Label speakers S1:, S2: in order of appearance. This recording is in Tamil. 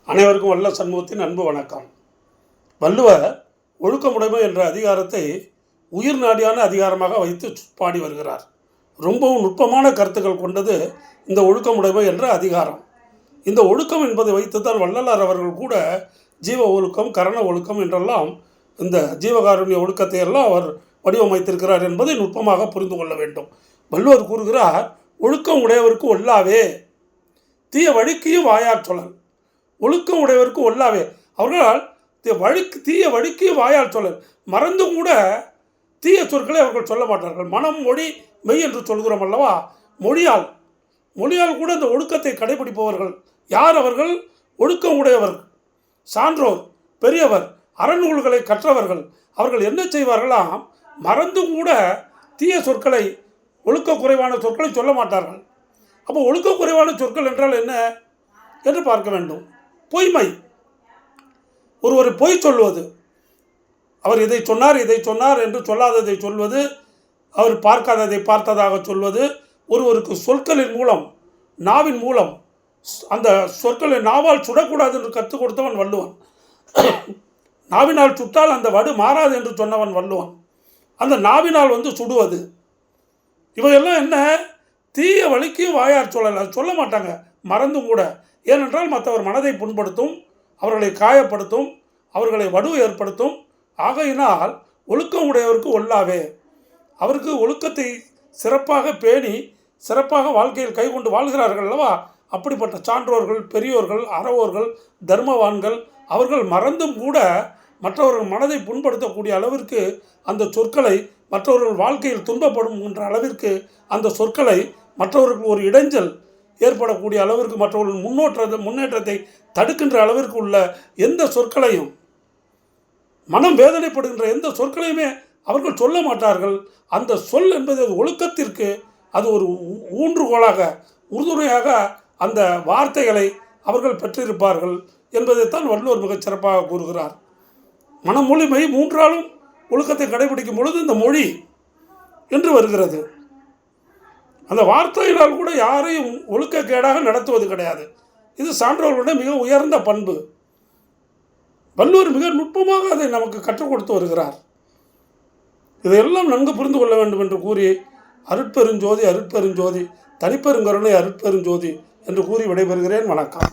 S1: அனைவருக்கும் வல்ல சண்முகத்தின் அன்பு வணக்கம். வள்ளுவர் ஒழுக்கமுடைமை என்ற அதிகாரத்தை உயிர் நாடியான அதிகாரமாக வைத்து பாடி வருகிறார். ரொம்பவும் நுட்பமான கருத்துக்கள் கொண்டது இந்த ஒழுக்கமுடைமை என்ற அதிகாரம். இந்த ஒழுக்கம் என்பதை வைத்துத்தான் வள்ளலார் அவர்கள் கூட ஜீவ ஒழுக்கம், கரண ஒழுக்கம் என்றெல்லாம் இந்த ஜீவகாருண்ய ஒழுக்கத்தை எல்லாம் அவர் வடிவமைத்திருக்கிறார் என்பதை நுட்பமாக புரிந்து கொள்ள வேண்டும். வள்ளுவர் கூறுகிறார், ஒழுக்கம் உடையவருக்கு ஒல்லாவே, தீய வழிக்கையும் வாயாற் சொல்லல். ஒழுக்கம் உடையவருக்கு ஒல்லாவே, அவர்களால் தீய வழிக்கு வாயால் சொல்லல். மறந்து கூட தீய சொற்களை அவர்கள் சொல்ல மாட்டார்கள். மனம், மொழி, மெய் என்று சொல்கிறோம் அல்லவா? மொழியால் கூட இந்த ஒழுக்கத்தை கடைபிடிப்பவர்கள் யார்? அவர்கள் ஒழுக்கம் உடையவர்கள், சான்றோர், பெரியவர், அறநூல்களை கற்றவர்கள். அவர்கள் என்ன செய்வார்களாம்? மறந்து கூட தீய சொற்களை, ஒழுக்க குறைவான சொற்களை சொல்ல மாட்டார்கள். அப்போ ஒழுக்க குறைவான சொற்கள் என்றால் என்ன என்று பார்க்க வேண்டும். பொய்மை, ஒருவரை பொய் சொல்வது, அவர் இதை சொன்னார் என்று சொல்லாததை சொல்வது, அவர் பார்க்காததை பார்த்ததாக சொல்வது, ஒருவருக்கு சொற்களின் மூலம், நாவின் மூலம், அந்த சொற்களை நாவால் சுடக்கூடாது என்று கற்றுக் கொடுத்தவன் வள்ளுவன். நாவினால் சுட்டால் அந்த வடு மாறாது என்று சொன்னவன் வள்ளுவன். அந்த நாவினால் சுடுவது, இவையெல்லாம் என்ன? தீய வழிக்கு வாயார் சொல்லலை, சொல்ல மாட்டாங்க மறந்தும் கூட. ஏனென்றால் மற்றவர் மனதை புண்படுத்தும், அவர்களை காயப்படுத்தும், அவர்களை வடுவை ஏற்படுத்தும். ஆகையினால் ஒழுக்கம் உடையவருக்கு ஒல்லாவே, அவருக்கு ஒழுக்கத்தை சிறப்பாக பேணி சிறப்பாக வாழ்க்கையில் கைகொண்டு வாழ்கிறார்கள் அல்லவா? அப்படிப்பட்ட சான்றோர்கள், பெரியோர்கள், அறவோர்கள், தர்மவான்கள், அவர்கள் மறந்தும் கூட மற்றவர்கள் மனதை புண்படுத்தக்கூடிய அளவிற்கு அந்த சொற்களை, மற்றவர்கள் வாழ்க்கையில் துன்பப்படும் என்ற அளவிற்கு அந்த சொற்களை, மற்றவர்களுக்கு ஒரு இடைஞ்சல் ஏற்படக்கூடிய அளவிற்கு, மற்றவர்கள் முன்னேற்றத்தை தடுக்கின்ற அளவிற்கு உள்ள எந்த சொற்களையும், மனம் வேதனைப்படுகின்ற எந்த சொற்களையுமே அவர்கள் சொல்ல மாட்டார்கள். அந்த சொல் என்பது ஒழுக்கத்திற்கு அது ஒரு ஊன்றுகோலாக, உறுதுணையாக அந்த வார்த்தைகளை அவர்கள் பெற்றிருப்பார்கள் என்பதைத்தான் வள்ளுவர் மிகச் சிறப்பாக கூறுகிறார். மனமொழி மெய் மூன்றாலும் ஒழுக்கத்தை கடைபிடிக்கும் பொழுது இந்த மொழி என்று வருகிறது. அந்த வார்த்தையினால் கூட யாரையும் ஒழுக்கக்கேடாக நடத்துவது கிடையாது. இது சான்றோர்களுடைய மிக உயர்ந்த பண்பு. வள்ளுவர் மிக நுட்பமாக அதை நமக்கு கற்றுக் கொடுத்து வருகிறார். இதையெல்லாம் நன்கு புரிந்து கொள்ள வேண்டும் என்று கூறி, அருட்பெருஞ்சோதி அருட்பெருஞ்சோதி, தனிப்பெருங்கருணை அருட்பெருஞ்சோதி என்று கூறி விடைபெறுகிறேன். வணக்கம்.